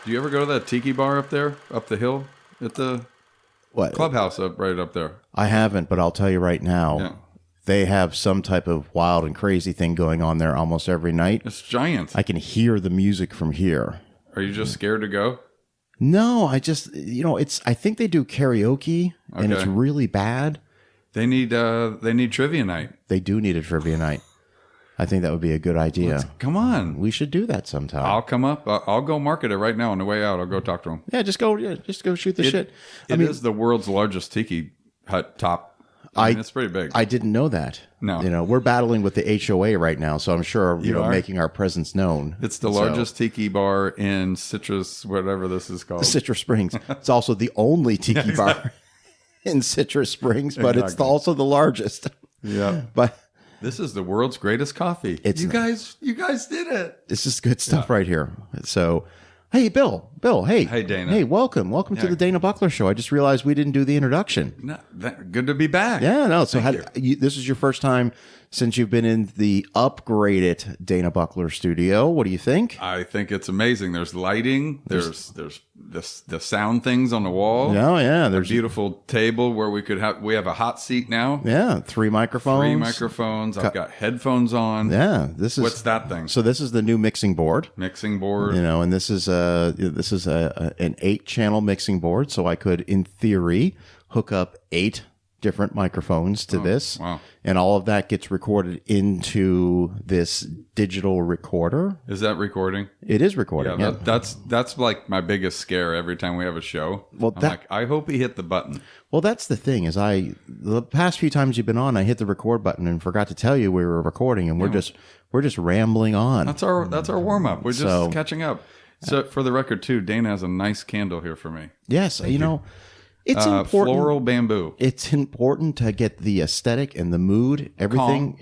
Do you ever go to that tiki bar up there, up the hill at the clubhouse right up there? I haven't, but I'll tell you right now. Yeah. They have some type of wild and crazy thing going on there almost every night. It's giant. I can hear the music from here. Are you just scared to go? No, I just, I think they do karaoke and it's really bad. They need trivia night. They do need a trivia night. I think that would be a good idea. Come on. We should do that sometime. I'll come up. I'll go market it right now on the way out. I'll go talk to them. Yeah, just go shoot the shit. It is the world's largest tiki hut top. I mean, it's pretty big. I didn't know that. No. We're battling with the HOA right now, so I'm sure, making our presence known. It's the largest tiki bar in Citrus, whatever this is called. Citrus Springs. It's also the only tiki bar in Citrus Springs, but it's also the largest. Yeah. But this is the world's greatest coffee. You guys did it. This is good stuff right here. So, hey, Bill, hey. Hey, Dana. Hey, welcome to the Dana Buckler Show. I just realized we didn't do the introduction. No, good to be back. Yeah, no. So this is your first time since you've been in the upgraded Dana Buckler studio. What do you think? I think it's amazing. There's lighting. There's the sound things on the wall. Yeah. There's a beautiful table where we have a hot seat now. Yeah, 3 microphones. I've got headphones on. Yeah, what's that thing? So this is the new mixing board. And this is an 8-channel mixing board. So I could, in theory, hook up 8 different microphones to this. Wow. And all of that gets recorded into this digital recorder. Is that recording? It is recording. Yeah. That's like my biggest scare every time we have a show. Well, I hope he hit the button. Well, that's the thing is the past few times you've been on, I hit the record button and forgot to tell you we were recording, and we're just rambling on. That's our warm up. We're just catching up. So for the record too, Dana has a nice candle here for me. Yes, it's important. Floral bamboo. It's important to get the aesthetic and the mood, everything.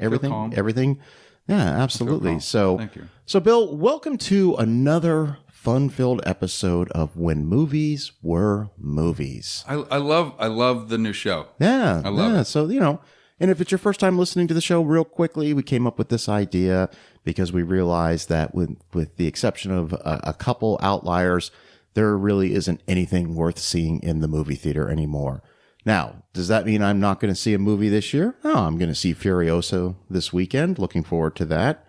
Yeah, absolutely. So, thank you. So, Bill, welcome to another fun-filled episode of When Movies Were Movies. I love the new show. Yeah, I love it. So, and if it's your first time listening to the show, real quickly, we came up with this idea because we realized that with the exception of a couple outliers, there really isn't anything worth seeing in the movie theater anymore. Now, does that mean I'm not going to see a movie this year? No, I'm going to see Furiosa this weekend. Looking forward to that.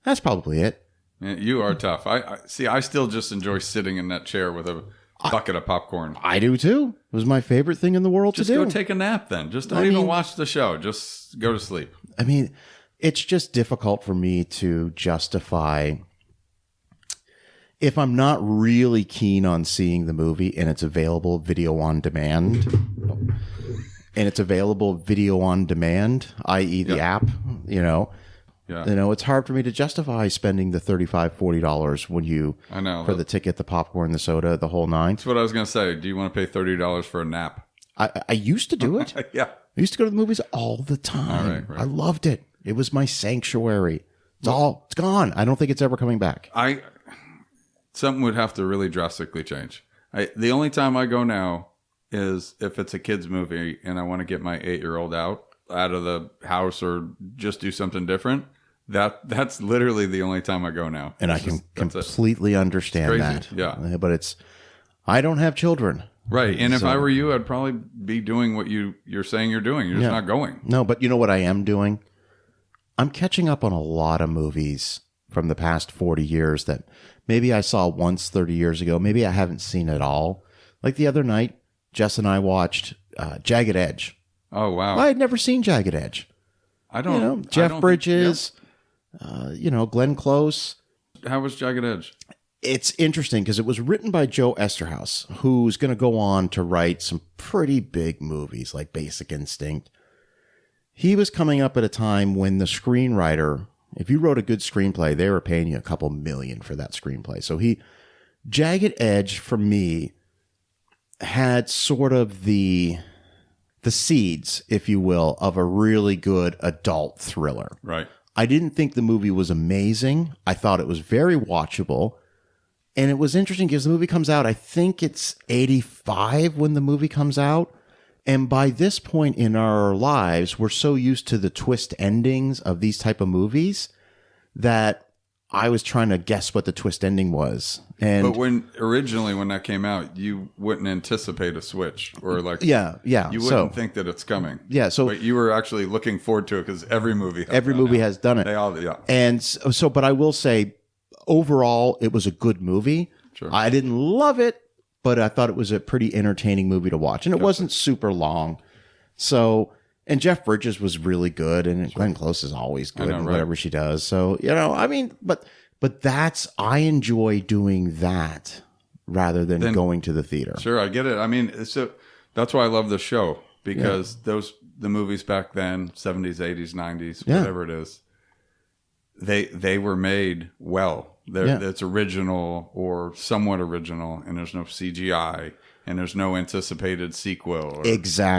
That's probably it. Man, you are tough. I still just enjoy sitting in that chair with a bucket of popcorn. I do too. It was my favorite thing in the world to do. Just go take a nap then. Just don't even watch the show. Just go to sleep. I mean, it's just difficult for me to justify if I'm not really keen on seeing the movie and it's available video on demand, i.e. the app, it's hard for me to justify spending the $35, $40 when for the ticket, the popcorn, the soda, the whole nine. That's what I was going to say. Do you want to pay $30 for a nap? I used to do it. Yeah. I used to go to the movies all the time. Right. I loved it. It was my sanctuary. It's gone. I don't think it's ever coming back. Something would have to really drastically change. The only time I go now is if it's a kid's movie and I want to get my 8-year-old out of the house or just do something different. That's literally the only time I go now. And I can completely understand that. Yeah. But I don't have children. Right. And if I were you, I'd probably be doing what you're saying you're doing. You're just not going. No, but you know what I am doing? I'm catching up on a lot of movies from the past 40 years that maybe I saw once 30 years ago. Maybe I haven't seen at all. Like the other night, Jess and I watched Jagged Edge. Oh, wow. I had never seen Jagged Edge. Jeff Bridges, Glenn Close. How was Jagged Edge? It's interesting because it was written by Joe Esterhaus, who's going to go on to write some pretty big movies like Basic Instinct. He was coming up at a time when the screenwriter, if you wrote a good screenplay, they were paying you a couple million for that screenplay. So Jagged Edge for me had sort of the seeds, if you will, of a really good adult thriller. Right. I didn't think the movie was amazing. I thought it was very watchable. And it was interesting because the movie comes out, I think it's 85 when the movie comes out. And by this point in our lives, we're so used to the twist endings of these type of movies that I was trying to guess what the twist ending was. And But when that came out, you wouldn't anticipate a switch or like yeah. You wouldn't think that it's coming. Yeah, so but you were actually looking forward to it because every movie has done it. They all yeah. And so, but I will say, overall, it was a good movie. Sure. I didn't love it, but I thought it was a pretty entertaining movie to watch, and it wasn't super long. So, and Jeff Bridges was really good, and Glenn Close is always good in whatever she does. So, I mean, but I enjoy doing that rather than going to the theater. Sure, I get it. I mean, so that's why I love the show, because the movies back then, 70s, 80s, 90s, whatever it is, they were made well. It's original or somewhat original, and there's no CGI, and there's no anticipated sequel.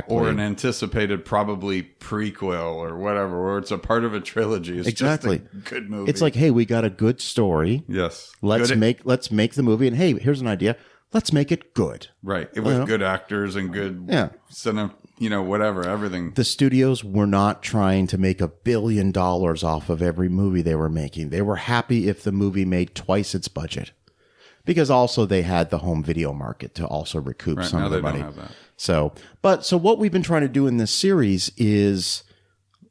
Or an anticipated probably prequel or whatever, or it's a part of a trilogy. It's just a good movie. It's like, hey, we got a good story. Yes. Let's make the movie, and hey, here's an idea. Let's make it good. Right. It was good actors and good cinema, whatever, everything. The studios were not trying to make $1 billion off of every movie they were making. They were happy if the movie made twice its budget, because also they had the home video market to also recoup some of the money. Don't have that. So what we've been trying to do in this series is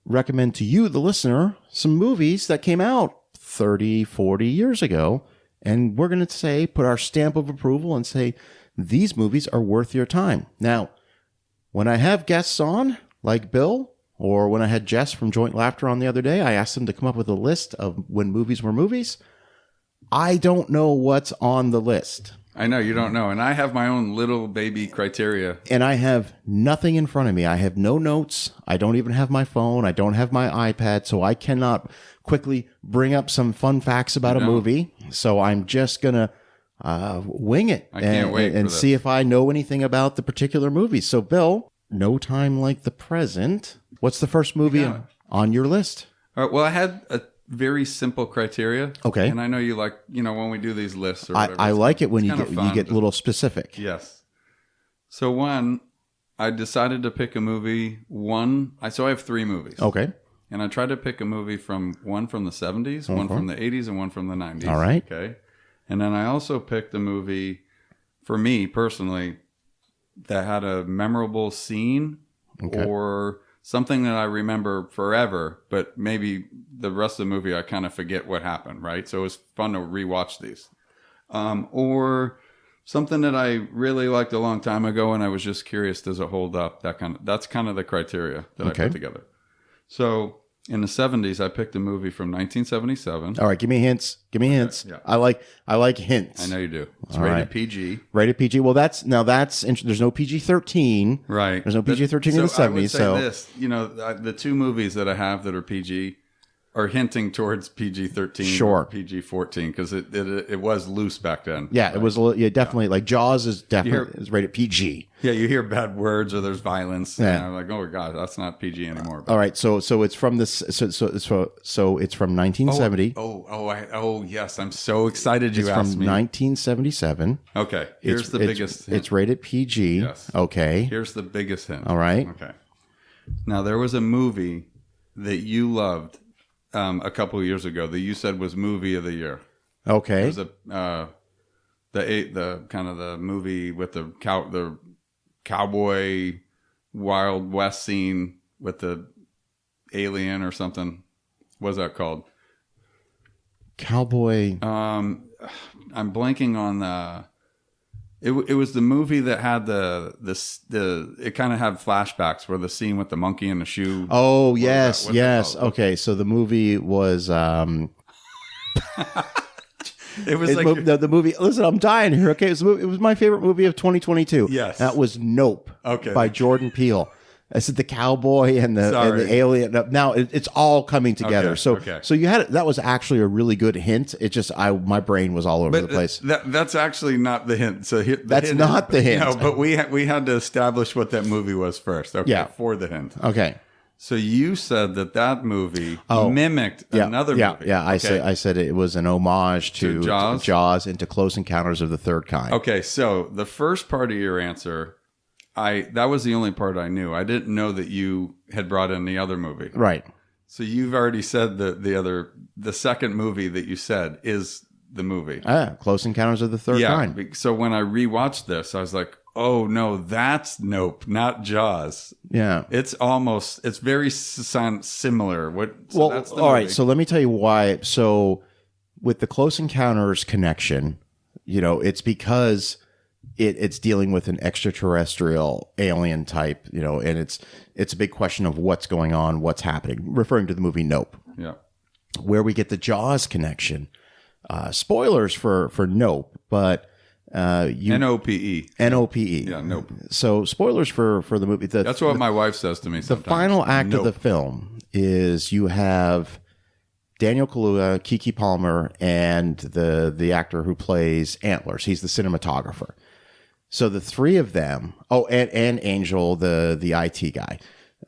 recommend to you, the listener, some movies that came out 30, 40 years ago. And we're going to put our stamp of approval and say, these movies are worth your time. Now, when I have guests on, like Bill, or when I had Jess from Joint Laughter on the other day, I asked them to come up with a list of when movies were movies. I don't know what's on the list. I know, you don't know. And I have my own little baby criteria. And I have nothing in front of me. I have no notes. I don't even have my phone. I don't have my iPad. So I cannot quickly bring up some fun facts about a movie. So I'm just going to wing it. I can't wait and see if I know anything about the particular movie. So, Bill, No Time Like the Present. What's the first movie on your list? All right, well, I had a very simple criteria. Okay. And I know you like, when we do these lists or whatever. I like it when you get a little specific. Yes. So I decided to pick a movie. So I have 3 movies. Okay. And I tried to pick a movie one from the 70s, one from the 80s, and one from the 90s. All right. Okay. And then I also picked a movie, for me personally, that had a memorable scene or something that I remember forever, but maybe the rest of the movie I kind of forget what happened, right? So it was fun to rewatch these. Or something that I really liked a long time ago, and I was just curious, does it hold up? That's kind of the criteria that I put together. So in the 70s, I picked a movie from 1977. All right, give me hints. Yeah. I like hints. I know you do. It's rated PG. Rated PG. Well, there's no PG-13. Right. There's no PG-13 in the 70s. I would say this, the 2 movies that I have that are PG are hinting towards PG-13 or PG-14, because it was loose back then. Yeah, right? It was definitely like Jaws is definitely is rated PG. Yeah, you hear bad words or there's violence. Yeah. And I'm like, oh god, that's not PG anymore. All right, so it's from this. So it's from 1970. Oh yes, I'm so excited you asked me. From 1977. Okay, here's the biggest hint. It's rated PG. Yes. Okay. Here's the biggest hint. All right. Okay. Now there was a movie that you loved a couple of years ago that you said was movie of the year. Okay. It was the kind of the movie with the cowboy Wild West scene with the alien or something. What's that called? Cowboy. I'm blanking on the. It was the movie that had it kind of had flashbacks where the scene with the monkey in the shoe. Oh yes. Okay, so the movie was it was like the movie. Listen, I'm dying here. Okay, it was my favorite movie of 2022. Yes, that was Nope. Okay, by Jordan Peele. I said the cowboy and the alien. Now it's all coming together. So you had it. That was actually a really good hint. It just my brain was all over the place. That's actually not the hint. So that's not the hint. No, but we had to establish what that movie was first. Okay, for the hint. Okay. So you said that movie mimicked another movie. Yeah. I said it was an homage to Jaws and to Close Encounters of the Third Kind. Okay, so the first part of your answer. That was the only part I knew. I didn't know that you had brought in the other movie. Right. So you've already said the second movie that you said is the movie. Close Encounters of the Third Kind. So when I rewatched this, I was like, oh no, that's Nope, not Jaws. Yeah. It's very similar. That's the all right. movie. So let me tell you why. So with the Close Encounters connection, it's because it's dealing with an extraterrestrial alien type, and it's a big question of what's going on, what's happening, referring to the movie Nope. Yeah. Where we get the Jaws connection. Spoilers for Nope, but NOPE. NOPE. Yeah, Nope. So spoilers for the movie. That's what my wife says to me sometimes. The final act Nope. of the film is you have Daniel Kaluuya, Keke Palmer, and the actor who plays Antlers. He's the cinematographer. So the three of them, and Angel, the IT guy.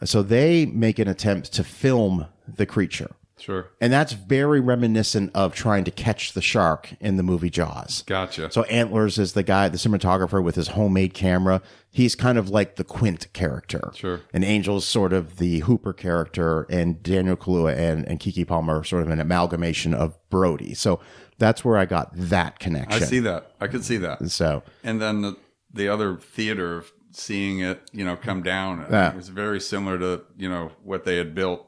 So they make an attempt to film the creature. Sure. And that's very reminiscent of trying to catch the shark in the movie Jaws. Gotcha. So Antlers is the guy, the cinematographer with his homemade camera. He's kind of like the Quint character. Sure. And Angel's sort of the Hooper character, and Daniel Kaluuya and Keke Palmer are sort of an amalgamation of Brody. So that's where I got that connection. I see that. I could see that. So, and then the other theater of seeing it, come down, it's very similar to, what they had built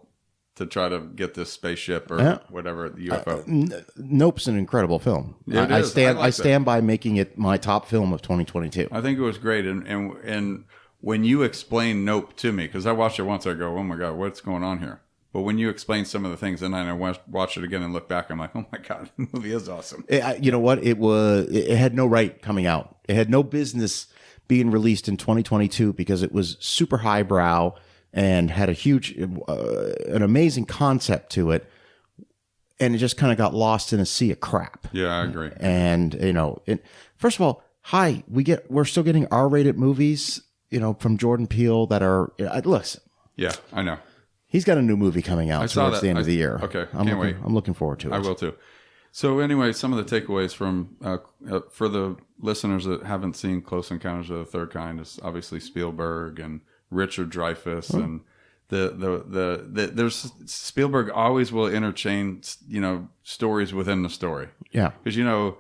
to try to get this spaceship or whatever, the UFO. Nope's an incredible film. Yeah, it is. I stand by making it my top film of 2022. I think it was great. And when you explain Nope to me, because I watched it once, I go, oh my God, what's going on here? But when you explain some of the things, and then I watch it again and look back, I'm like, oh my God, the movie is awesome. You know what? It had no right coming out. It had no business being released in 2022 because it was super highbrow and had a huge, an amazing concept to it. And it just kind of got lost in a sea of crap. Yeah, I agree. And, first of all, we're still getting R-rated movies, from Jordan Peele that are, listen. Yeah, I know. He's got a new movie coming out towards the end of the year. Okay, can't wait. I'm looking forward to it. I will too. So anyway, some of the takeaways from for the listeners that haven't seen Close Encounters of the Third Kind is obviously Spielberg and Richard Dreyfuss, and there's Spielberg always will interchange stories within the story. Yeah, because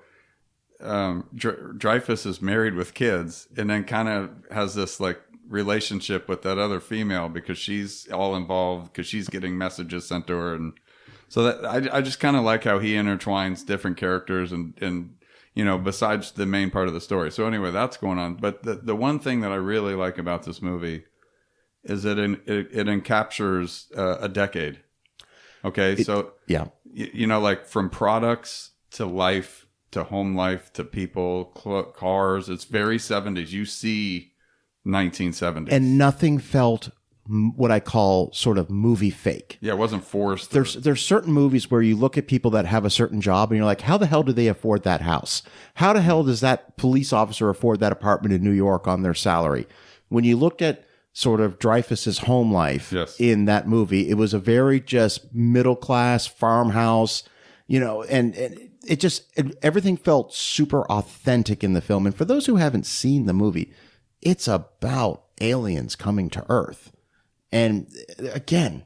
Dreyfuss is married with kids, and then kind of has this like relationship with that other female because she's all involved because she's getting messages sent to her, and so that I just kind of like how he intertwines different characters and besides the main part of the story. So anyway, that's going on. But the one thing that I really like about this movie is that it encaptures a decade. Okay, so yeah, like from products to life to home life to people, cars. It's very 70s. You see 1970s, and nothing felt what I call sort of movie fake. Yeah, it wasn't forced. There's certain movies where you look at people that have a certain job and you're like, how the hell do they afford that house? How the hell does that police officer afford that apartment in New York on their salary? When you looked at sort of Dreyfuss's home life in that movie, it was a very just middle class farmhouse, and everything felt super authentic in the film. And for those who haven't seen the movie, it's about aliens coming to Earth. And again,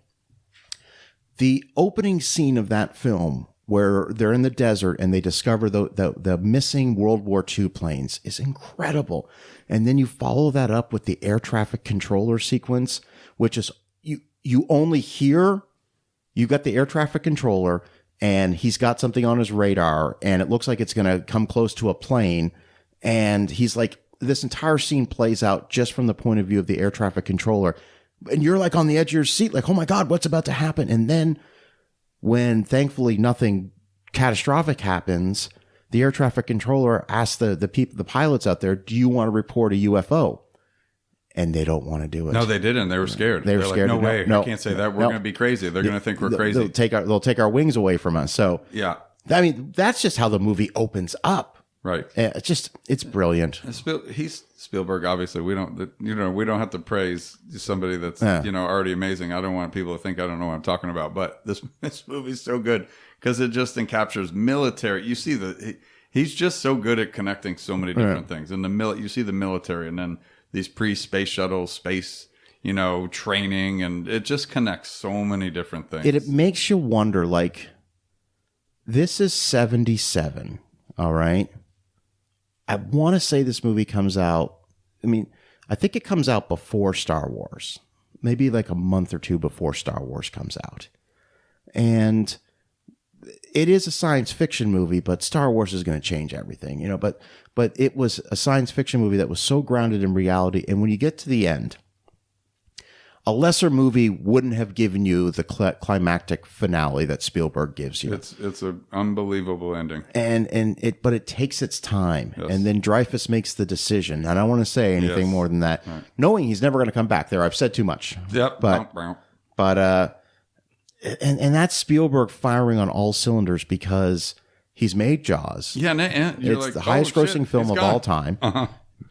the opening scene of that film where they're in the desert and they discover the missing World War II planes is incredible. And then you follow that up with the air traffic controller sequence, which is you only hear, you got the air traffic controller and he's got something on his radar and it looks like it's going to come close to a plane. And he's like, this entire scene plays out just from the point of view of the air traffic controller. And you're like on the edge of your seat, like, oh my God, what's about to happen? And then when thankfully nothing catastrophic happens, the air traffic controller asks the pilots out there, do you want to report a UFO? And they don't want to do it. No, they didn't. They were scared. They're scared. Like, no way. I can't say that. We're going to be crazy. They're going to think we're crazy. They'll take our wings away from us. So yeah, I mean, that's just how the movie opens up. Right. It's brilliant. He's Spielberg. Obviously, we don't have to praise somebody that's already amazing. I don't want people to think I don't know what I'm talking about. But this movie's so good because it just encaptures military. You see he's just so good at connecting so many different things. And you see the military, and then these pre-space shuttle space, training, and it just connects so many different things. It makes you wonder, like, this is 77, all right? I want to say this movie comes out, I think it comes out before Star Wars, maybe like a month or two before Star Wars comes out. And it is a science fiction movie, but Star Wars is going to change everything, but it was a science fiction movie that was so grounded in reality. And when you get to the end, a lesser movie wouldn't have given you the climactic finale that Spielberg gives you. It's an unbelievable ending. But it takes its time. Yes. And then Dreyfuss makes the decision. And I don't want to say anything more than that. Right. Knowing he's never going to come back there. I've said too much. Yep. But that's Spielberg firing on all cylinders because he's made Jaws. Yeah. And it's like, the highest grossing film of all time. Uh-huh.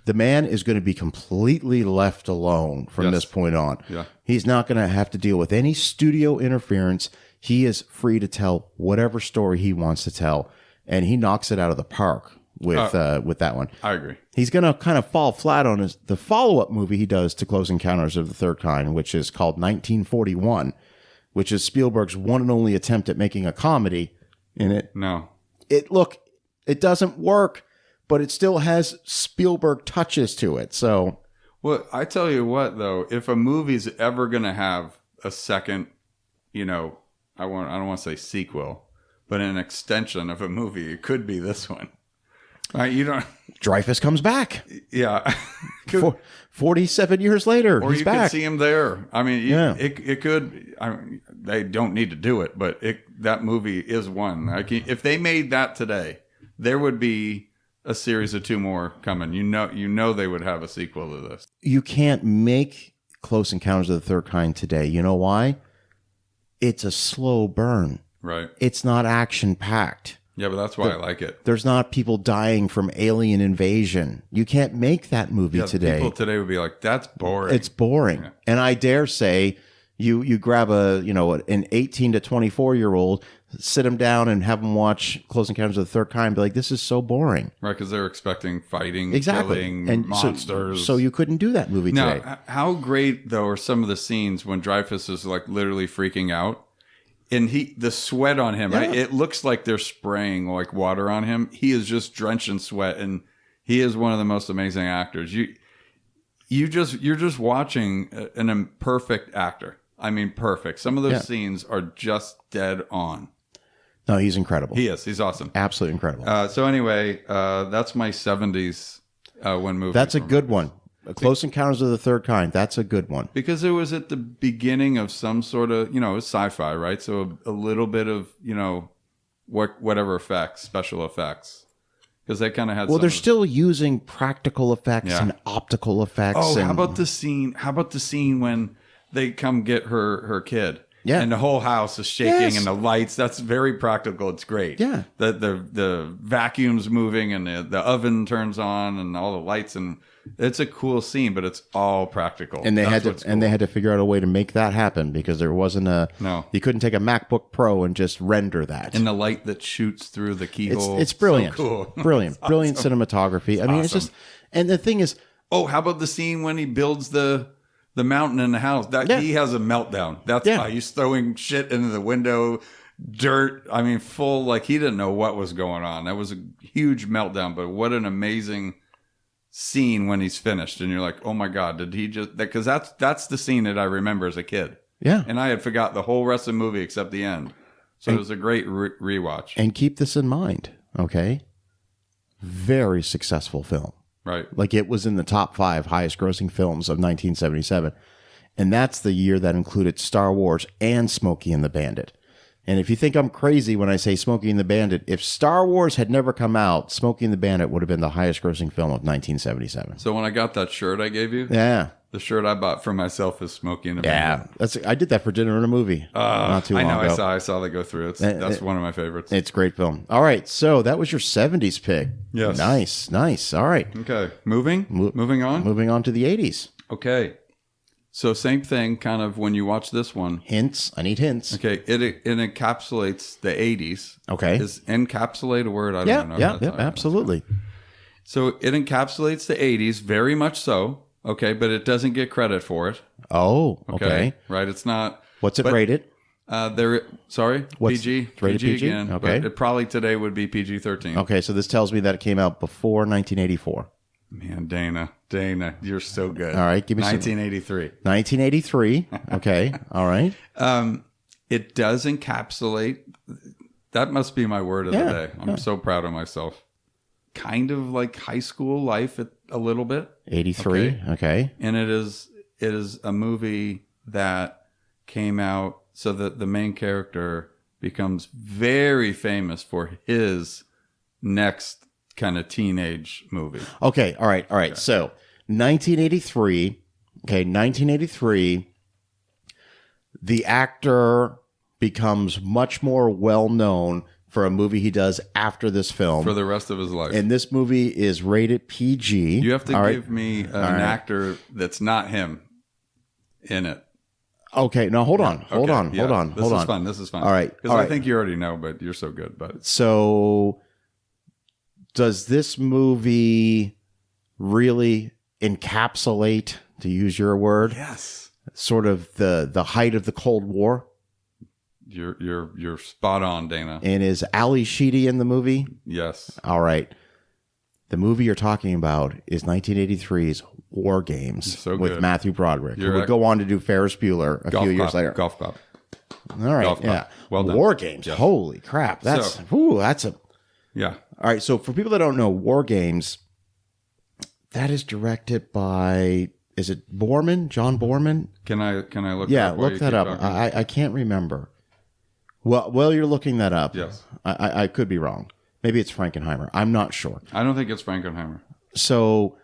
The man is going to be completely left alone from this point on. Yeah. He's not going to have to deal with any studio interference. He is free to tell whatever story he wants to tell, and he knocks it out of the park with that one. I agree. He's going to kind of fall flat on the follow-up movie he does to Close Encounters of the Third Kind, which is called 1941, which is Spielberg's one and only attempt at making a comedy in it. No. It doesn't work. But it still has Spielberg touches to it. So, well, I tell you what, though, if a movie's ever going to have a second, I don't want to say sequel, but an extension of a movie, it could be this one. Right? Dreyfuss comes back. Yeah. 47 years later, or he's you back. Could see him there. It could. They don't need to do it, but that movie is one. If they made that today, there would be a series of 2 more coming. They would have a sequel to this. You can't make Close Encounters of the Third Kind today. You know why? It's a slow burn. Right. It's not action-packed. Yeah, but that's why I like it. There's not people dying from alien invasion. You can't make that movie today. People today would be like, that's boring. It's boring. Yeah. And I dare say you grab an 18 to 24-year-old, sit them down and have them watch Close Encounters of the Third Kind, be like, this is so boring. Right, because they're expecting fighting, killing, and monsters. So you couldn't do that movie today. Now, how great, though, are some of the scenes when Dreyfuss is like literally freaking out? And the sweat on him, right? It looks like they're spraying like water on him. He is just drenched in sweat, and he is one of the most amazing actors. You're just watching an imperfect actor. I mean, perfect. Some of those scenes are just dead on. No, he's incredible. He is. He's awesome. Absolutely incredible. So anyway, that's my 70s one movie. That's a good one. Close Encounters of the Third Kind. That's a good one. Because it was at the beginning of some sort of, it's sci-fi, right? So a little bit of, whatever effects, special effects. Because they kind of had. Well, they're still using practical effects and optical effects. Oh, how about the scene? How about the scene when they come get her kid? Yeah. And the whole house is shaking and the lights. That's very practical. It's great. Yeah. The vacuum's moving and the oven turns on and all the lights, and it's a cool scene, but it's all practical. And they had to figure out a way to make that happen because there wasn't you couldn't take a MacBook Pro and just render that. And the light that shoots through the keyhole. It's brilliant. So cool. Brilliant. Brilliant cinematography. I mean, it's just, and the thing is, how about the scene when he builds the mountain in the house? He has a meltdown. That's why he's throwing shit into the window, dirt. I mean, full, like he didn't know what was going on. That was a huge meltdown, but what an amazing scene when he's finished. And you're like, oh my God, did he just, because that's the scene that I remember as a kid. Yeah. And I had forgot the whole rest of the movie except the end. So it was a great rewatch. And keep this in mind, okay? Very successful film. Right. Like it was in the top 5 highest grossing films of 1977. And that's the year that included Star Wars and Smokey and the Bandit. And if you think I'm crazy when I say Smokey and the Bandit, if Star Wars had never come out, Smokey and the Bandit would have been the highest grossing film of 1977. So when I got that shirt I gave you, the shirt I bought for myself is Smokey and the Bandit. Yeah, I did that for dinner in a movie not too long ago. I saw they go through it. That's one of my favorites. It's a great film. All right, so that was your 70s pick. Yes. Nice. All right. Okay, moving on? Moving on to the 80s. Okay. So same thing, kind of when you watch this one. Hints. I need hints. Okay, it encapsulates the 80s. Okay. Is encapsulate a word? I don't know. Yeah, absolutely. So it encapsulates the 80s, very much so. Okay, but it doesn't get credit for it. Oh, okay. Right. It's not. What's it rated? PG. It's rated PG again. Okay. But it probably today would be PG-13. Okay, so this tells me that it came out before 1984. Man, Dana, you're so good. All right, give me 1983. 1983. Okay. All right. It does encapsulate. That must be my word of the day. I'm so proud of myself. Kind of like high school life a little bit. 83. Okay. And it is a movie that came out so that the main character becomes very famous for his next kind of teenage movie. Okay. All right. Okay. So 1983. Okay. 1983. The actor becomes much more well known for a movie he does after this film. For the rest of his life. And this movie is rated PG. You have to give me an actor that's not him in it. Okay, now hold on. This is fun. All right. Because I think you already know, but you're so good. But so, does this movie really encapsulate, to use your word, yes, sort of the height of the Cold War? You're spot on, Dana. And is Ali Sheedy in the movie? Yes. All right. The movie you're talking about is 1983's War Games with Matthew Broderick, who would go on to do Ferris Bueller a few years later. Golf Club. All right, yeah. Well done. War Games. Yes. Holy crap. That's a... Yeah. All right, so for people that don't know, War Games, that is directed by... Is it Borman? John Borman? Can I look that up? Yeah, look that up. I can't remember. Well, you're looking that up. Yes. I could be wrong. Maybe it's Frankenheimer. I'm not sure. I don't think it's Frankenheimer. So,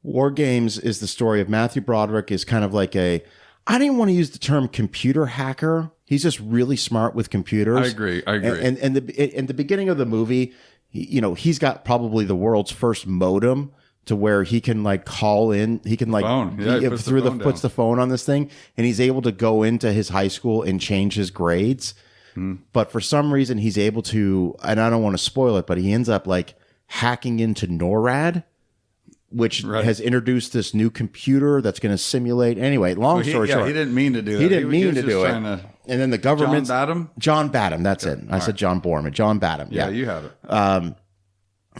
War Games is the story of Matthew Broderick is kind of like I don't even want to use the term computer hacker. He's just really smart with computers. I agree. And in the beginning of the movie, he's got probably the world's first modem to where he can like call in. He can like puts the phone on this thing, and he's able to go into his high school and change his grades. But for some reason, he's able to, and I don't want to spoil it, but he ends up like hacking into NORAD, which has introduced this new computer that's going to simulate. Anyway, long story short. He didn't mean to do that. He didn't mean to do it. And then the government. John Badham. That's it. I said John Borman. John Badham. Yeah, you have it.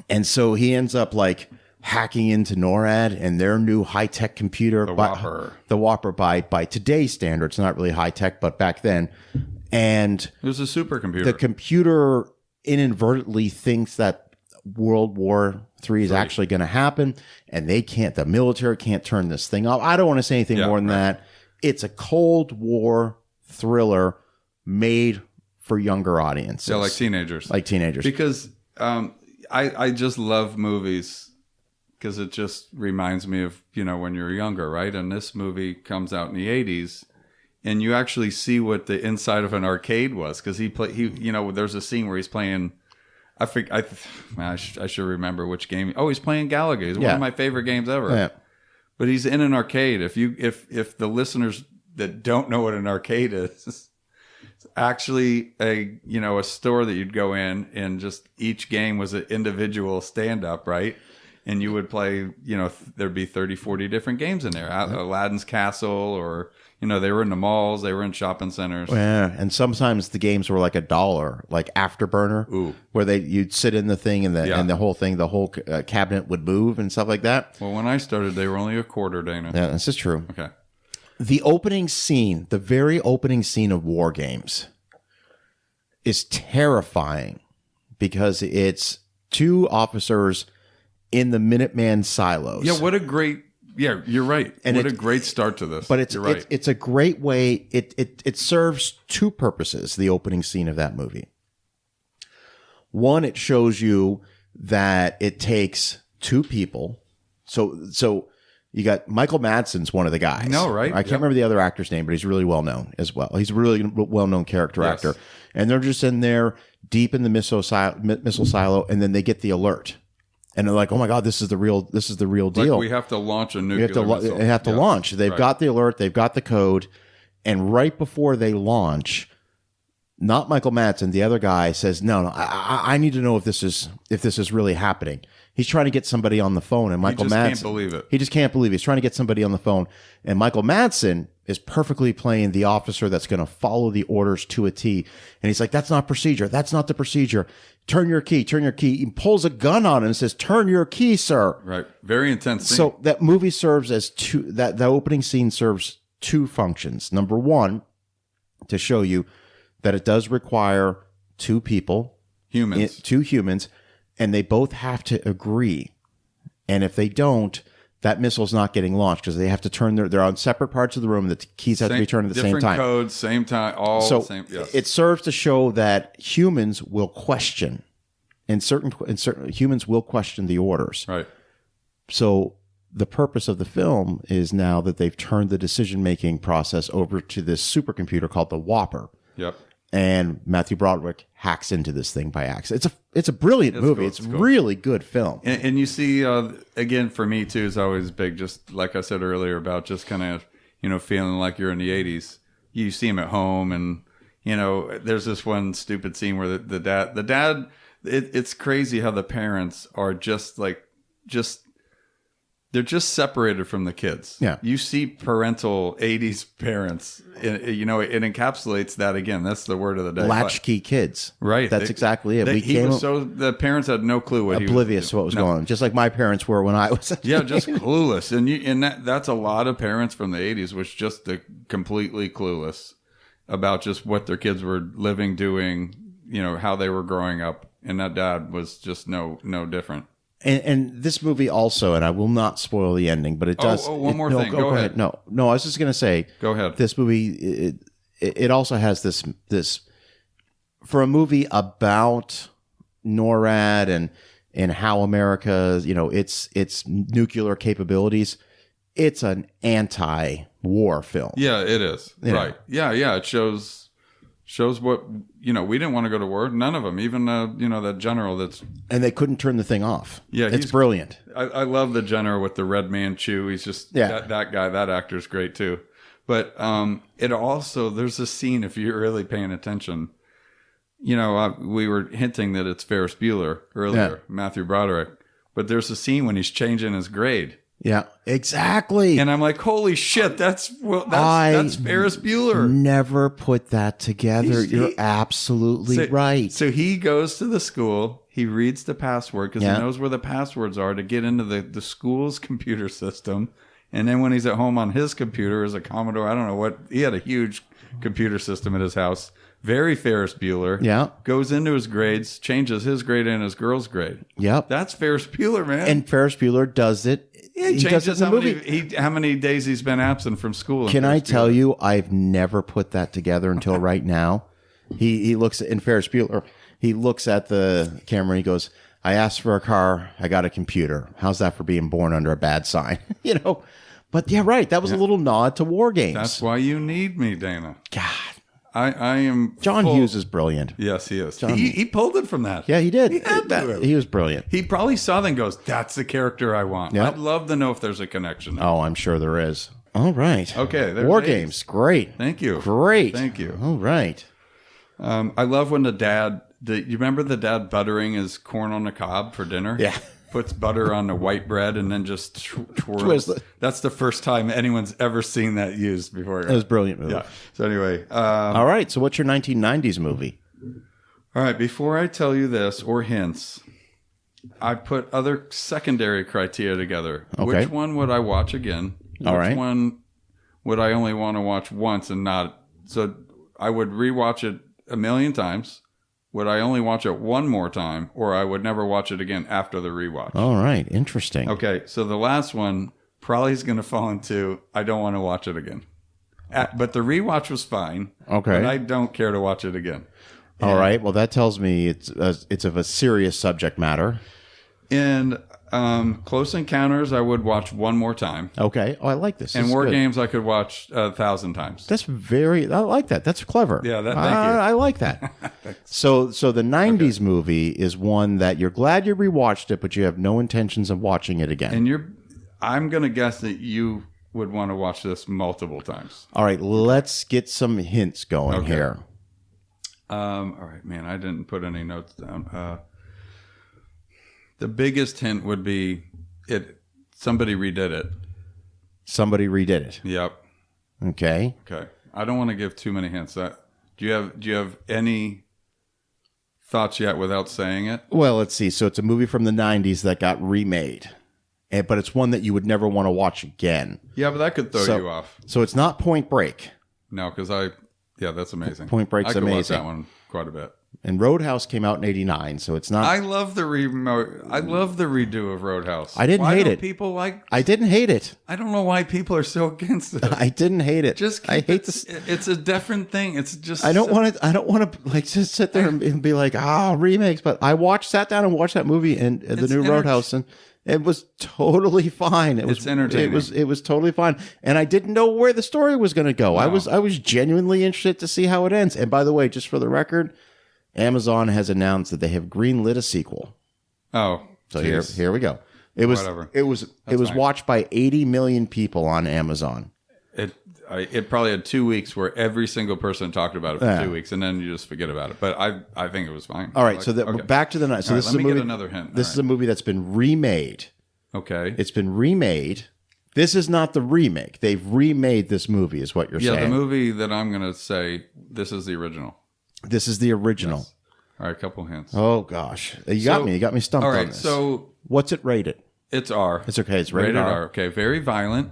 And so he ends up like hacking into NORAD and their new high-tech computer. The Whopper by today's standards, not really high-tech, but back then. And it was a supercomputer. The computer inadvertently thinks that World War III is actually going to happen, and the military can't turn this thing off. I don't want to say anything more than that. It's a Cold War thriller made for younger audiences. Yeah, like teenagers. Because I just love movies because it just reminds me of, when you're younger, right? And this movie comes out in the 80s. And you actually see what the inside of an arcade was because there's a scene where he's playing. I should remember which game. Oh, he's playing Galaga. It's one of my favorite games ever. Yeah. But he's in an arcade. If the listeners that don't know what an arcade is, it's actually a store that you'd go in and just each game was an individual stand up, right? And you would play, there'd be 30, 40 different games in there. Aladdin's Castle or, they were in the malls, they were in shopping centers. Yeah, and sometimes the games were like $1, like Afterburner, where you'd sit in the thing and the whole cabinet would move and stuff like that. Well, when I started, they were only $0.25, Dana. Yeah, this is true. Okay. The very opening scene of War Games is terrifying because it's two officers in the Minuteman silos. Yeah, you're right. And what a great start to this. But it's a great way. It serves two purposes, the opening scene of that movie. One, it shows you that it takes two people. So you got Michael Madsen's one of the guys. No, right? I can't remember the other actor's name, but he's really well known as well. He's a really well-known character actor. And they're just in there deep in the missile silo, and then they get the alert. And they're like, "Oh my God, this is the real deal. Like we have to launch a nuclear missile. They have to launch. They've got the alert. They've got the code. And right before they launch, not Michael Madsen, the other guy says, "No, I need to know if this is really happening." He's trying to get somebody on the phone, and Michael Madsen can't believe it. He just can't believe it. He's trying to get somebody on the phone, and Michael Madsen is perfectly playing the officer that's going to follow the orders to a T. And he's like, that's not procedure. That's not the procedure. Turn your key. Turn your key. He pulls a gun on him and says, turn your key, sir. Right. Very intense scene. So that movie serves as the opening scene serves two functions. Number one, to show you that it does require two people, two humans, and they both have to agree. And if they don't, that missile's not getting launched because they have to they're on separate parts of the room. The keys have to be turned at the same time. Different codes, same time, all the same. Yes. It serves to show that humans will question, and certain humans will question the orders. Right. So the purpose of the film is now that they've turned the decision-making process over to this supercomputer called the Whopper. Yep. And Matthew Broderick hacks into this thing by accident. It's a brilliant movie. Cool. It's a really good film. And you see, again, for me too, is always big. Just like I said earlier about just kind of feeling like you're in the '80s. You see him at home, and there's this one stupid scene where the dad. It's crazy how the parents are they're just separated from the kids. Yeah. You see parental 80s parents, it encapsulates that again. That's the word of the day. Latchkey kids. Right. That's exactly it. The parents had no clue what oblivious to what was going on. Just like my parents were when I was. Yeah, just clueless. And that's a lot of parents from the 80s, which just completely clueless about just what their kids were living, doing, how they were growing up. And that dad was just no different. And this movie also, and I will not spoil the ending, but it does. One more thing. Go ahead. No, I was just going to say. Go ahead. This movie, it also has this for a movie about NORAD and how America, its nuclear capabilities. It's an anti-war film. Yeah, it is. Right. Yeah. It shows what we didn't want to go to war. None of them, even that general and they couldn't turn the thing off. Yeah, it's brilliant. I love the general with the Red Manchu. He's just that guy. That actor's great too. But it also, there's a scene, if you're really paying attention. We were hinting that it's Ferris Bueller earlier, Matthew Broderick. But there's a scene when he's changing his grade. Yeah, exactly. And I'm like, holy shit, that's Ferris Bueller. Never put that together. You're absolutely right. So he goes to the school. He reads the password because he knows where the passwords are to get into the school's computer system. And then when he's at home on his computer as a Commodore, I don't know what, he had a huge computer system at his house. Very Ferris Bueller. Yeah. Goes into his grades, changes his grade and his girl's grade. Yep. That's Ferris Bueller, man. And Ferris Bueller does it. Yeah, he changes how many days he's been absent from school. Can I tell you, I've never put that together until right now. He looks in Ferris Bueller. He looks at the camera and he goes, I asked for a car. I got a computer. How's that for being born under a bad sign? But yeah, right. That was a little nod to war games. That's why you need me, Dana. God. I am. John Hughes is brilliant. Yes, he is. He pulled it from that. Yeah, he did. He was brilliant. He probably saw that and goes, that's the character I want. Yep. I'd love to know if there's a connection there. Oh, I'm sure there is. All right. Okay. War games. Great. Thank you. Great. Thank you. All right. I love when the dad, you remember the dad buttering his corn on the cob for dinner? Yeah. Puts butter on the white bread and then just twirls. That's the first time anyone's ever seen that used before. It was a brilliant movie. Yeah. So anyway. All right. So what's your 1990s movie? All right. Before I tell you this or hints, I put other secondary criteria together. Okay. Which one would I watch again? Which one would I only want to watch once and not? So I would rewatch it a million times. Would I only watch it one more time, or I would never watch it again after the rewatch? All right. Interesting. Okay, so the last one probably is going to fall into I don't want to watch it again. But the rewatch was fine. Okay. But I don't care to watch it again. All right. Well, that tells me it's of a serious subject matter. And Close Encounters, I would watch one more time. Okay. Oh, I like this. And War Games, I could watch 1,000 times. I like that. That's clever. Yeah, thank you. I like that. So the 90s movie is one that you're glad you rewatched it, but you have no intentions of watching it again. And I'm going to guess that you would want to watch this multiple times. All right. Let's get some hints going here. All right, man. I didn't put any notes down. The biggest hint would be somebody redid it. Somebody redid it. Yep. Okay. Okay. I don't want to give too many hints. Do you have any thoughts yet without saying it? Well, let's see. So it's a movie from the 90s that got remade. But it's one that you would never want to watch again. Yeah, but that could throw you off. So it's not Point Break. No, because that's amazing. Point Break's amazing. I could watch that one quite a bit. And Roadhouse came out in 89, so it's not... I love the redo of Roadhouse. I didn't hate it. People like... I didn't hate it. I don't know why people are so against it. I didn't hate it. I hate this. It's a different thing. It's just... I don't want to like just sit there and be like, remakes. But I sat down and watched that movie and the new Roadhouse, and it was totally fine. It's entertaining. It was totally fine, and I didn't know where the story was going to go. No. I was genuinely interested to see how it ends. And by the way, just for the record, Amazon has announced that they have greenlit a sequel. Oh, so here we go. It was fine. Watched by 80 million people on Amazon. It probably had 2 weeks where every single person talked about it for 2 weeks, and then you just forget about it. But I think it was fine. All right, back to the night. So this is a movie. Get another hint. This is a movie that's been remade. Okay, it's been remade. This is not the remake. They've remade this movie, is what you're saying. Yeah, the movie that I'm going to say, this is the original. This is the original. Yes. All right, a couple hints. Oh gosh, you got me. You got me stumped on this. All right, so what's it rated? It's R. It's okay. It's rated R. Okay, very violent.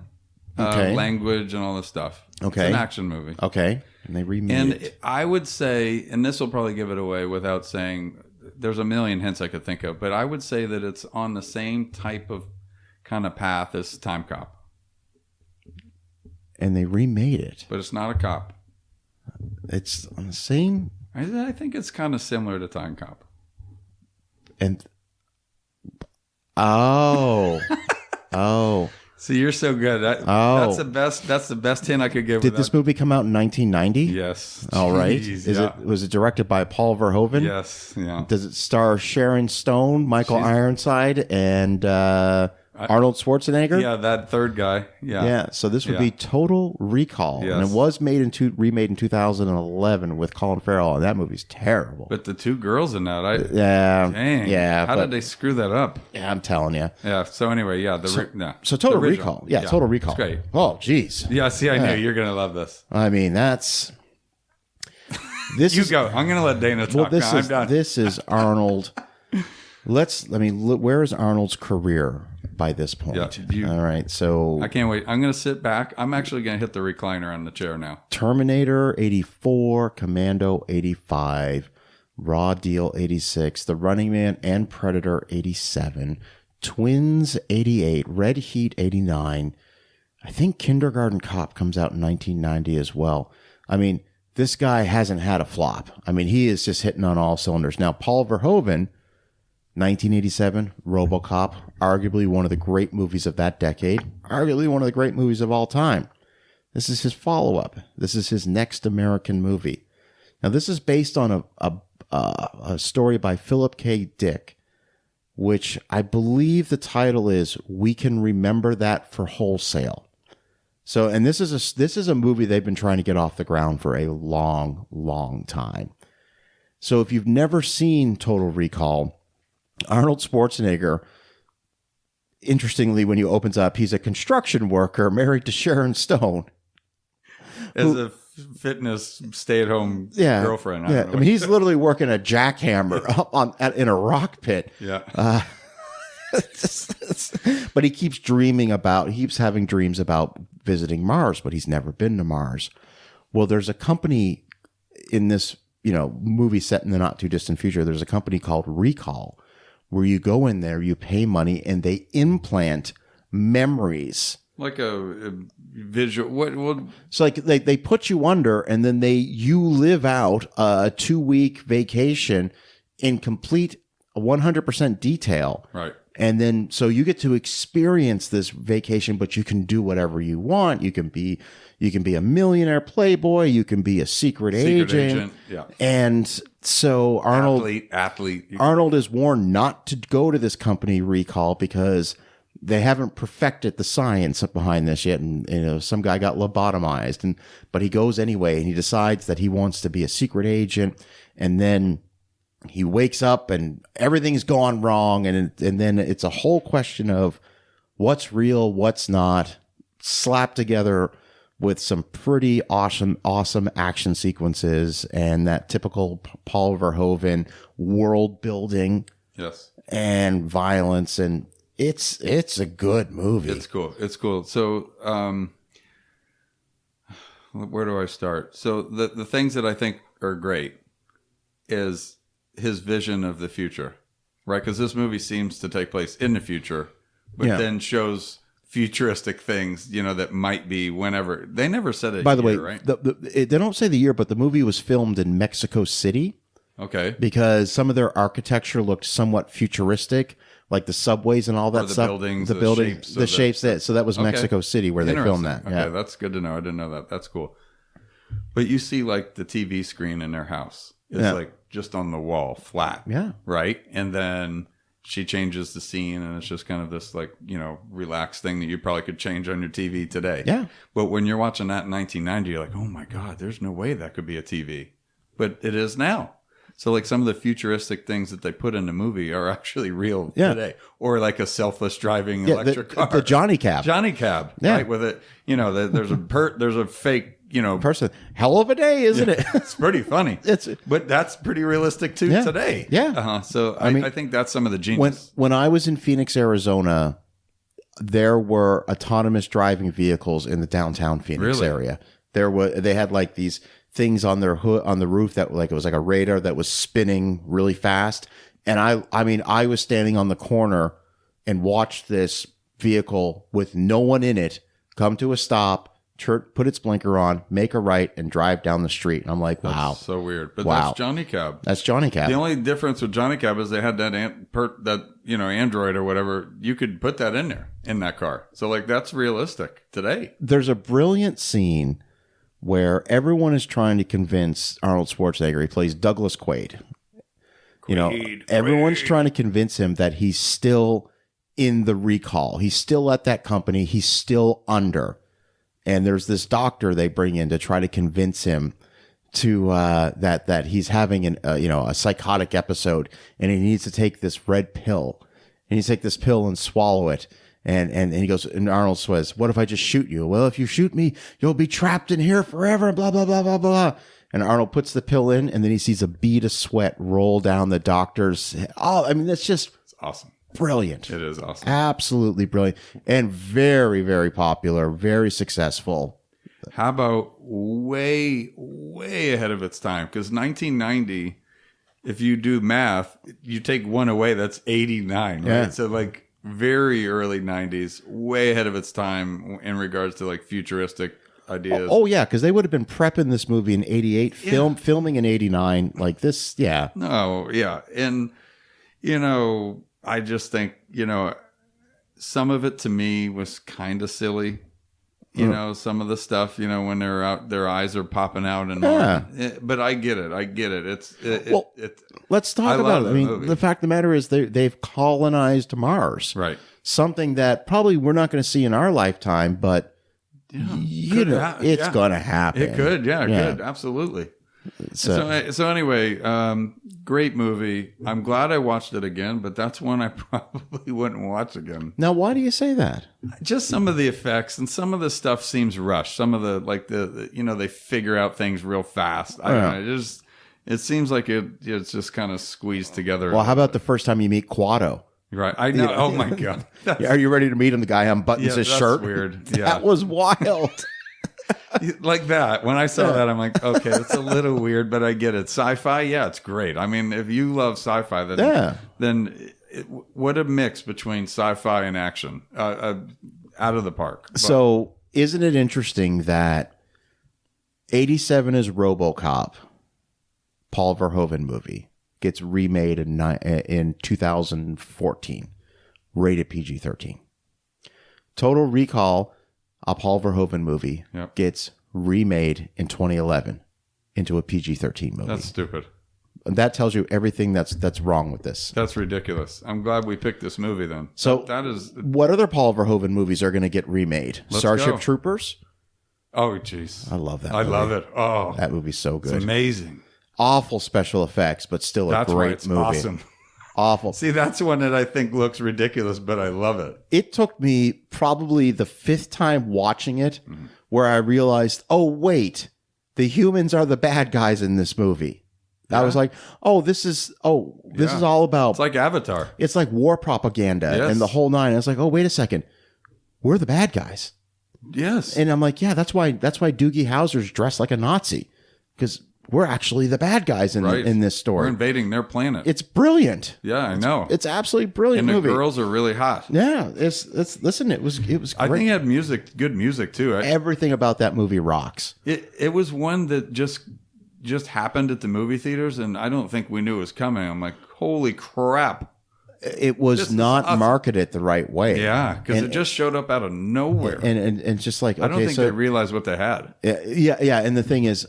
Okay. Language and all this stuff. Okay. It's an action movie. Okay. And they remade it. I would say, and this will probably give it away without saying, there's a million hints I could think of, but I would say that it's on the same type of kind of path as Time Cop. And they remade it. But it's not a cop. It's on the same... I think it's kind of similar to Time Cop. And... Oh. See, you're so good. That's the best hint I could give. Did this movie come out in 1990? Yes. All right. Was it directed by Paul Verhoeven? Yes. Yeah. Does it star Sharon Stone, Michael Ironside, and Arnold Schwarzenegger? Yeah, that third guy. Yeah. Yeah. So this would be Total Recall, and it was remade in 2011 with Colin Farrell, and that movie's terrible. But the two girls in that, dang, yeah. How did they screw that up? Yeah, I'm telling you. Yeah. So anyway, So Total Recall, Total Recall. It's great. Oh, geez. Yeah. See, I knew you're gonna love this. I mean, that's. Go. I'm gonna let Dana talk. Well, this is Arnold. Where is Arnold's career by this point? Yeah, all right, so I can't wait. I'm going to sit back. I'm actually going to hit the recliner on the chair now. Terminator 84, Commando 85, Raw Deal 86, The Running Man and Predator 87, Twins 88, Red Heat 89. I think Kindergarten Cop comes out in 1990 as well. I mean, this guy hasn't had a flop. I mean, he is just hitting on all cylinders. Now, Paul Verhoeven, 1987, RoboCop, arguably one of the great movies of that decade, arguably one of the great movies of all time. This is his follow-up. This is his next American movie. Now, this is based on a story by Philip K. Dick, which I believe the title is "We Can Remember That for Wholesale." So, and this is a movie they've been trying to get off the ground for a long, long time. So, if you've never seen Total Recall, Arnold Schwarzenegger, interestingly, when he opens up, he's a construction worker married to Sharon Stone. As a fitness stay-at-home girlfriend. I mean, he's literally working a jackhammer up in a rock pit. Yeah. But he keeps having dreams about visiting Mars, but he's never been to Mars. Well, there's a company in this, movie set in the not too distant future. There's a company called Recall, where you go in there, you pay money, and they implant memories. Like a visual. What? So like they put you under, and then you live out a 2-week vacation in complete 100% detail. Right. And then so you get to experience this vacation, but you can do whatever you want. You can be a millionaire playboy. You can be a secret agent. Yeah. And so athlete. Arnold is warned not to go to this company Recall because they haven't perfected the science behind this yet. And some guy got lobotomized, but he goes anyway, and he decides that he wants to be a secret agent. And then he wakes up and everything's gone wrong. And then it's a whole question of what's real, what's not, slapped together with some pretty awesome action sequences and that typical Paul Verhoeven world building. Yes. And violence, and it's a good movie. It's cool. So, where do I start? So the things that I think are great is his vision of the future, right? Because this movie seems to take place in the future, but then shows futuristic things, that might be whenever. They never said it. By the way, right? They don't say the year, but the movie was filmed in Mexico City. Okay. Because some of their architecture looked somewhat futuristic, like the subways and all that stuff. Buildings, the shapes. So that was Mexico City where they filmed that. Okay, that's good to know. I didn't know that. That's cool. But you see, like, the TV screen in their house. It's like just on the wall, flat. Yeah. Right? And then she changes the scene, and it's just kind of this, like, relaxed thing that you probably could change on your TV today. Yeah. But when you're watching that in 1990, you're like, oh, my God, there's no way that could be a TV. But it is now. So, like, some of the futuristic things that they put in the movie are actually real today. Or like a selfless driving electric car. The Johnny Cab. Right? With it, there's a fake, person. Hell of a day, isn't it? It's pretty funny. But that's pretty realistic too today. Yeah. So I think that's some of the genius. When I was in Phoenix, Arizona, there were autonomous driving vehicles in the downtown Phoenix area. They had like these things on their hood, on the roof that it was like a radar that was spinning really fast. And I was standing on the corner and watched this vehicle with no one in it come to a stop, put its blinker on, make a right, and drive down the street. And I'm like, wow. That's so weird. But that's Johnny Cab. That's Johnny Cab. The only difference with Johnny Cab is they had that Android or whatever. You could put that in there, in that car. So, like, that's realistic today. There's a brilliant scene where everyone is trying to convince Arnold Schwarzenegger, he plays Douglas Quaid. Everyone's trying to convince him that he's still in the recall. He's still at that company. He's still under. And there's this doctor they bring in to try to convince him to that he's having a psychotic episode, and he needs to take this red pill. And he take this pill and swallow it. And he goes, and Arnold says, what if I just shoot you? Well, if you shoot me, you'll be trapped in here forever, blah, blah, blah, blah, blah. And Arnold puts the pill in, and then he sees a bead of sweat roll down the doctor's head. Oh, I mean, that's just awesome. Brilliant. It is awesome. Absolutely brilliant. And very, very popular, very successful. How about way, way ahead of its time? Because 1990, if you do math, you take one away, that's 89, right? Yeah. So, like, very early 90s, way ahead of its time in regards to, like, futuristic ideas. Oh yeah, because they would have been prepping this movie in 88, filming in 89, like this, yeah. No, yeah. And, I just think, some of it to me was kind of silly. Some of the stuff, when they're out, their eyes are popping out and but I get it. Let's talk about it. I mean, the fact of the matter is they've colonized Mars. Right. Something that probably we're not going to see in our lifetime, but it's going to happen. It could. Yeah, it could. Absolutely. So anyway, great movie. I'm glad I watched it again, but that's one I probably wouldn't watch again. Now, why do you say that? Just some of the effects and some of the stuff seems rushed. Some of the they figure out things real fast. I don't know. It seems like it's just kind of squeezed together. Well, how about the first time you meet Quado? Right. I know. Oh my God. Are you ready to meet him? The guy unbuttons his shirt. Weird. That was wild. Like that. When I saw that, I'm like, okay, it's a little weird, but I get it. Sci-fi, yeah, it's great. I mean, if you love sci-fi, then what a mix between sci-fi and action. Out of the park. But, so isn't it interesting that 87 is RoboCop, Paul Verhoeven movie, gets remade in 2014, rated PG-13. Total Recall, a Paul Verhoeven movie, gets remade in 2011 into a PG-13 movie. That's stupid. And that tells you everything that's wrong with this. That's ridiculous. I'm glad we picked this movie then. So that is. What other Paul Verhoeven movies are going to get remade? Starship Troopers? Oh, jeez. I love that movie. I love it. Oh. That movie's so good. It's amazing. Awful special effects, but still a great movie. Awesome. Awful. See, that's one that I think looks ridiculous, but I love it. It took me probably the fifth time watching it where I realized, oh, wait, the humans are the bad guys in this movie. I was like, this is all about. It's like Avatar. It's like war propaganda and the whole nine. I was like, oh, wait a second. We're the bad guys. Yes. And I'm like, yeah, that's why Doogie Howser's dressed like a Nazi, because we're actually the bad guys in this story. We're invading their planet. It's brilliant. Yeah, I know. It's absolutely brilliant and movie. The girls are really hot. Yeah, listen, it was great. I think it had good music too. Everything about that movie rocks. It was one that just happened at the movie theaters, and I don't think we knew it was coming. I'm like, holy crap. It was not marketed the right way. Yeah, because it just showed up out of nowhere. And just like, okay, I don't think they realized what they had. Yeah. And the thing is,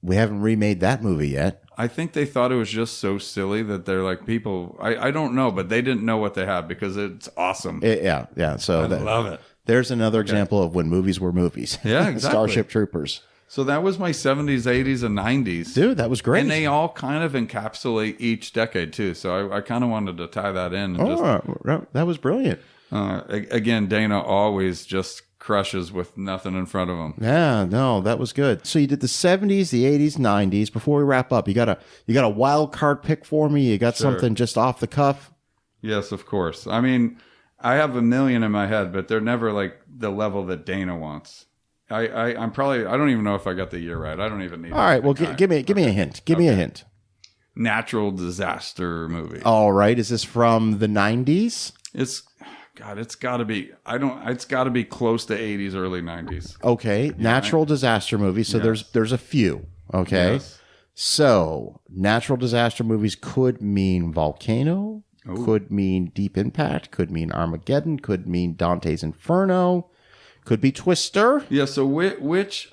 we haven't remade that movie yet. I think they thought it was just so silly that they're like, people, I don't know, but they didn't know what they had because it's awesome. Yeah. So I love it. There's another example of when movies were movies. Yeah, exactly. Starship Troopers. So that was my 70s, 80s, and 90s. Dude, that was great. And they all kind of encapsulate each decade, too. So I kind of wanted to tie that in. And that was brilliant. Again, Dana always just crushes with nothing in front of him. Yeah, no, that was good. So you did the 70s, the 80s, 90s. Before we wrap up, you got a wild card pick for me? You got something just off the cuff? Yes, of course. I mean, I have a million in my head, but they're never like the level that Dana wants. I'm probably, I don't even know if I got the year right. I don't even need. All right, well, give me a hint. Give me a hint. Natural disaster movie. All right, is this from the 90s? It's got to be. It's got to be close to 80s, early 90s. Okay, natural disaster movie. So there's a few. Okay, so natural disaster movies could mean Volcano, could mean Deep Impact, could mean Armageddon, could mean Dante's Inferno. Could be Twister. Yeah, so which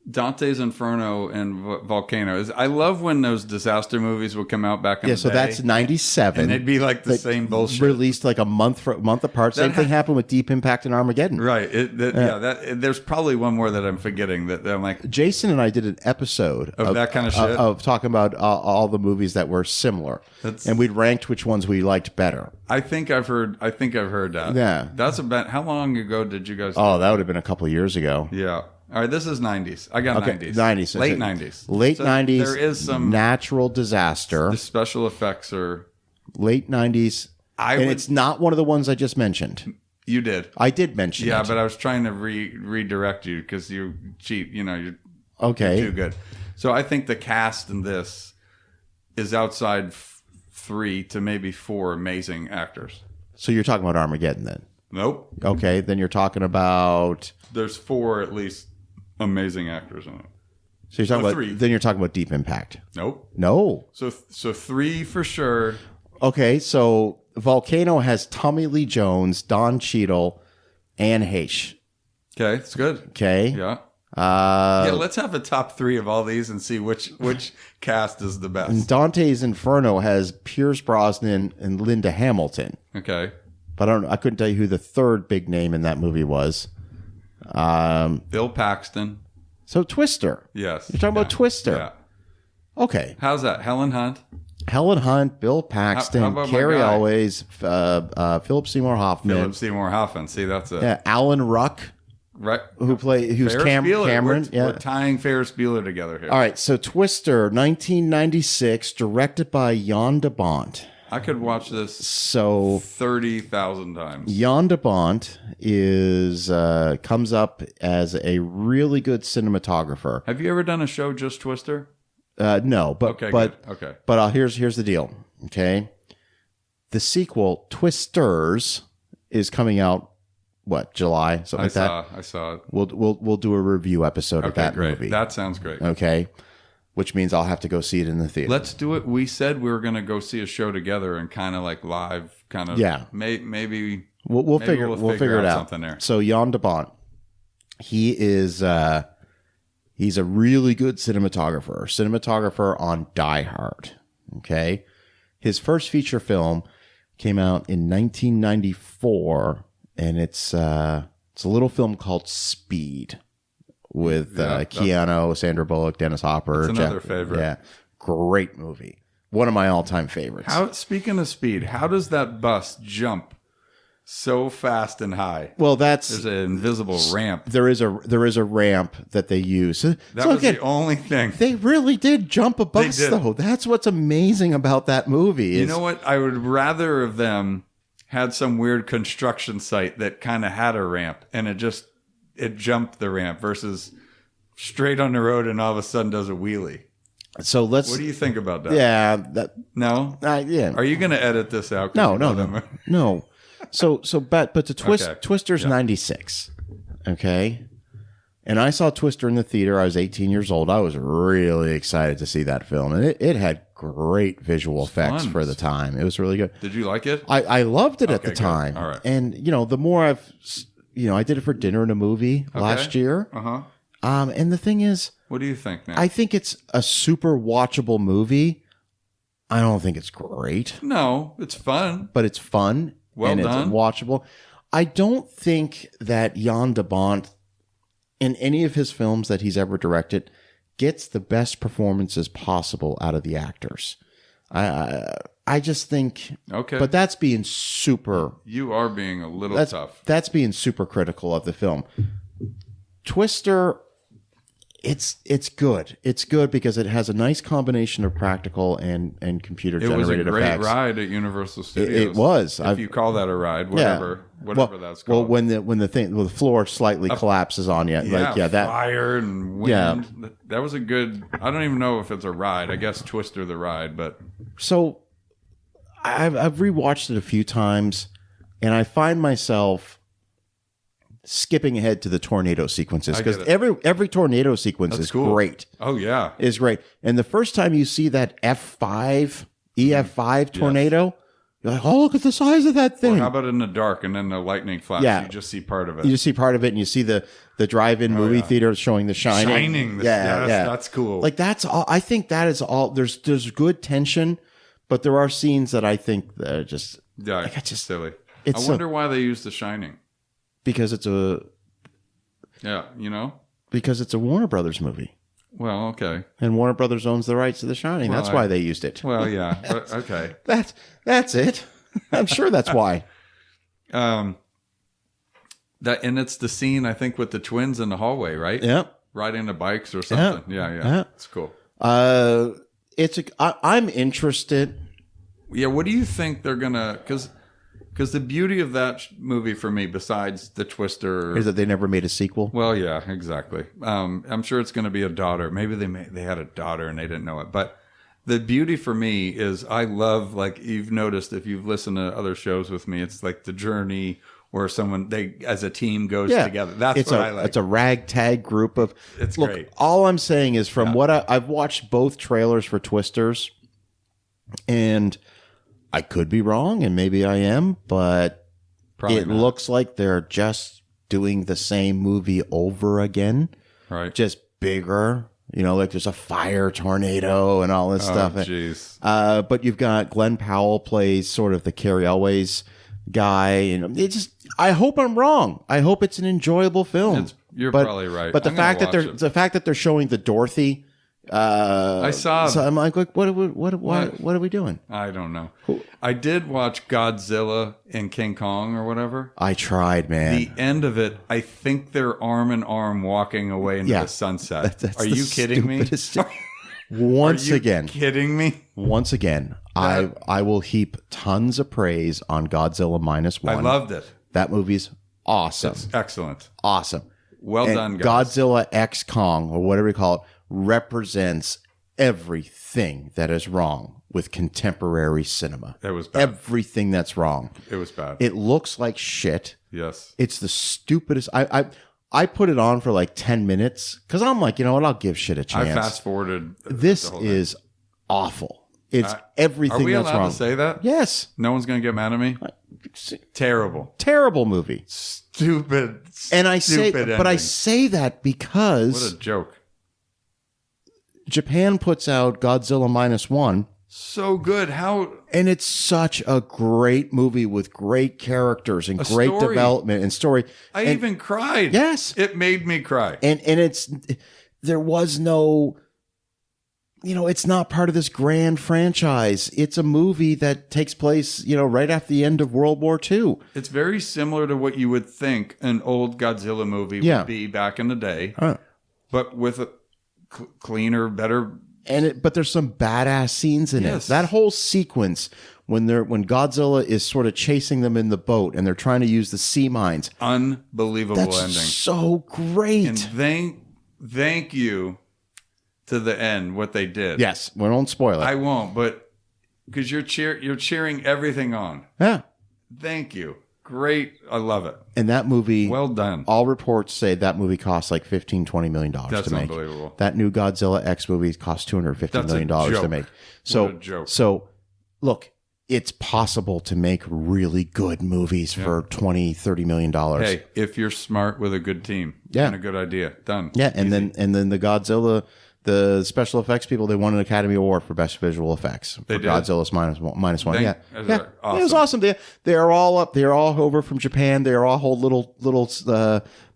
Dante's Inferno and Volcano is? I love when those disaster movies would come out back in the day. So that's 97. And they'd be like the same bullshit. Released like a month apart. Same thing happened with Deep Impact and Armageddon. Right. There's probably one more that I'm forgetting that I'm like... Jason and I did an episode of that kind of shit. Of talking about all the movies that were similar. And we'd ranked which ones we liked better. I think I've heard that. Yeah. That's about... How long ago did you guys... Oh, that would have been a couple of years ago. Yeah. All right, this is 90s. I got 90s. 90s. Late 90s. Late 90s. There is some natural disaster. The special effects are late 90s. It's not one of the ones I just mentioned. You did. I did mention it. Yeah, but I was trying to redirect you because you cheat. You're too good. So I think the cast in this is outside 3 to maybe 4 amazing actors. So you're talking about Armageddon then? Nope. Okay, then you're talking about... There's 4 at least amazing actors in it. So you're talking about 3. Then you're talking about Deep Impact. Nope. No. So 3 for sure. Okay, so Volcano has Tommy Lee Jones, Don Cheadle, Anne Heche. Okay, it's good. Okay. Yeah. Let's have a top 3 of all these and see which cast is the best. And Dante's Inferno has Pierce Brosnan and Linda Hamilton. Okay. But I couldn't tell you who the third big name in that movie was. Bill Paxton. So Twister. Yes. You're talking about Twister. Yeah. Okay. How's that? Helen Hunt. Helen Hunt, Bill Paxton, Carrie Always, Philip Seymour Hoffman. Philip Seymour Hoffman. See, that's it. Yeah, Alan Ruck. Right. Who's Cameron. We're tying Ferris Bueller together here. All right. So Twister, 1996, directed by Jan de Bont. I could watch this 30,000 times. Jan de Bont comes up as a really good cinematographer. Have you ever done a show just Twister? No, but here's the deal. Okay, the sequel Twisters is coming out. What, July? Something like that. I saw it. We'll do a review episode of that movie. That sounds great. Okay. Which means I'll have to go see it in the theater. Let's do it. We said we were going to go see a show together and kind of like live, kind of. Yeah. Maybe we'll figure it out. Something there. So Jan de Bont, he's a really good cinematographer on Die Hard. Okay, his first feature film came out in 1994, and it's a little film called Speed. With Keanu, Sandra Bullock, Dennis Hopper. That's another favorite. Yeah. Great movie. One of my all-time favorites. Speaking of speed, how does that bus jump so fast and high. Well, There's an invisible ramp. There is a ramp that they use. That was the only thing. They really did jump a bus, though. That's what's amazing about that movie. You know what? I would rather of them had some weird construction site that kind of had a ramp, and it jumped the ramp versus straight on the road and all of a sudden does a wheelie. So What do you think about that? Yeah. No? Yeah. Are you going to edit this out? No. So, but the Twister's Yeah. 96. Okay. And I saw Twister in the theater. I was 18 years old. I was really excited to see that film. And it had great visual effects fun. for the time. It was really good. Did you like it? I loved it at Okay, the time. good. All right. And, the more I did it for dinner and a movie last year. Uh-huh. And the thing is, What do you think now? I think it's a super watchable movie. I don't think it's great, No, it's fun. but it's fun. Well and done. It's watchable. I don't think that Jan de Bont, in any of his films that he's ever directed, gets the best performances possible out of the actors. I just think, Okay. but that's being super. You are being a little tough. That's being super critical of the film. Twister, it's good. It's good because it has a nice combination of practical and computer It was a generated great effects. ride at Universal Studios. It was. If you call that a ride, whatever that's Well, called. when the floor slightly collapses on you, that fire and wind. Yeah. That was a good. I don't even know if it's a ride. I guess Twister the ride, but So I've rewatched it a few times, and I find myself skipping ahead to the tornado sequences because every tornado sequence is cool. great. Oh yeah, Is great. And the first time you see that EF5 tornado, you're like, oh, look at the size of that thing. Or how about in the dark and then the lightning flash? Yeah. You just see part of it. You just see part of it, and you see the drive-in movie theater showing The Shining. Shining. That's cool. Like that's all. I think that is all. There's good tension, but there are scenes that I think that are just silly. I It's wonder why they used The Shining. because it's a Warner Brothers movie, Well, okay. and Warner Brothers owns the rights to The Shining. That's why they used it. Well, yeah. Okay. That's it. I'm sure that's why. That and it's the scene I think with the twins in the hallway, right? Yep. Riding the bikes or something. Yeah. It's cool. I'm interested. Yeah, what do you think they're gonna? Because the beauty of that movie for me, besides the Twister, Is that they never made a sequel? well, yeah, exactly. I'm sure it's going to be a daughter. Maybe they had a daughter and they didn't know it. But the beauty for me is I love, like you've noticed if you've listened to other shows with me, it's like the journey where they as a team goes together. That's what I like. It's a ragtag group of. It's look, great. All I'm saying is from what I've watched both trailers for Twisters, and I could be wrong, and maybe I am, but Probably it not. looks like they're just doing the same movie over again, Right. just bigger. Like there's a fire tornado and all this stuff. Jeez. But you've got Glenn Powell plays sort of the Carrie Elways guy, and I hope I'm wrong. I hope it's an enjoyable film. You're probably right. But the I'm gonna fact that they're showing the Dorothy, I saw. so I'm like, what are we doing? I don't know. I did watch Godzilla and King Kong or whatever. I tried, man. The end of it, I think they're arm in arm walking away into the sunset. That's Are the you kidding me? stupidest thing. Once again, kidding me? I will heap tons of praise on Godzilla -1. I loved it. That movie's awesome. It's excellent. Awesome. Well And done, guys. Godzilla X Kong, or whatever you call it, represents everything that is wrong with contemporary cinema. It was bad. Everything that's wrong. It was bad. It looks like shit. Yes. It's the stupidest. I put it on for like 10 minutes because I'm like, you know what? I'll give shit a chance. I fast forwarded. This is awful. It's everything Are we that's allowed wrong. to say that? Yes. No one's going to get mad at me? Terrible. Terrible movie. Stupid. And I say, stupid but I ending. say that because What a joke. Japan puts out Godzilla -1. So good. How? And it's such a great movie with great characters and great story. development and story. I And- even cried. Yes. It made me cry. And there was no it's not part of this grand franchise. It's a movie that takes place, right after the end of World War II. It's very similar to what you would think an old Godzilla movie would be back in the day, but with a cleaner, better. But there's some badass scenes in it. That whole sequence when Godzilla is sort of chasing them in the boat and they're trying to use the sea mines. Unbelievable That's ending. So great. And thank you to the end, what they did. Yes, we won't spoil it. I won't, but because you're cheering everything on. Yeah. Thank you. Great. I love it. And that movie, well done. All reports say that movie cost like $15-20 million to make. That's unbelievable. That new Godzilla X movie cost $250 million to make. So, what a joke. So look, it's possible to make really good movies for $20-30 million. Hey, if you're smart with a good team and a good idea, done. Yeah, and Easy. then the Godzilla, the special effects people, they won an Academy Award for best visual effects for Godzilla's minus one. Yeah, awesome. It was awesome. They're all up. They're all over from Japan. They're all little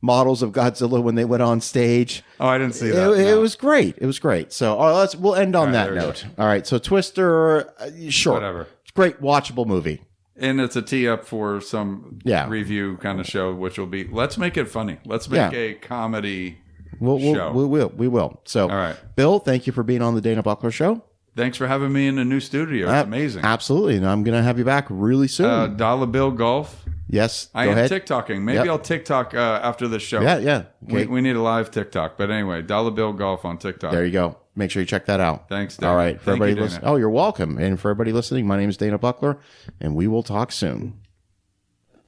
models of Godzilla when they went on stage. Oh, I didn't see that. It was great. It was great. So we'll end on that note. All right. So Twister, sure, whatever. It's a great watchable movie. And it's a tee up for some review kind of show, which will be, let's make it funny. Let's make a comedy show. We will. So, all right. Bill, thank you for being on the DanaBuckler Show. Thanks for having me in a new studio. It's amazing. Absolutely. And I'm going to have you back really soon. Dollar Bill Golf. Yes. I am TikToking. Maybe I'll TikTok after the show. Yeah. Okay. We need a live TikTok. But anyway, Dollar Bill Golf on TikTok. There you go. Make sure you check that out. Thanks, Dana. All right. For everybody listening. Oh, you're welcome. And for everybody listening, my name is DanaBuckler, and we will talk soon.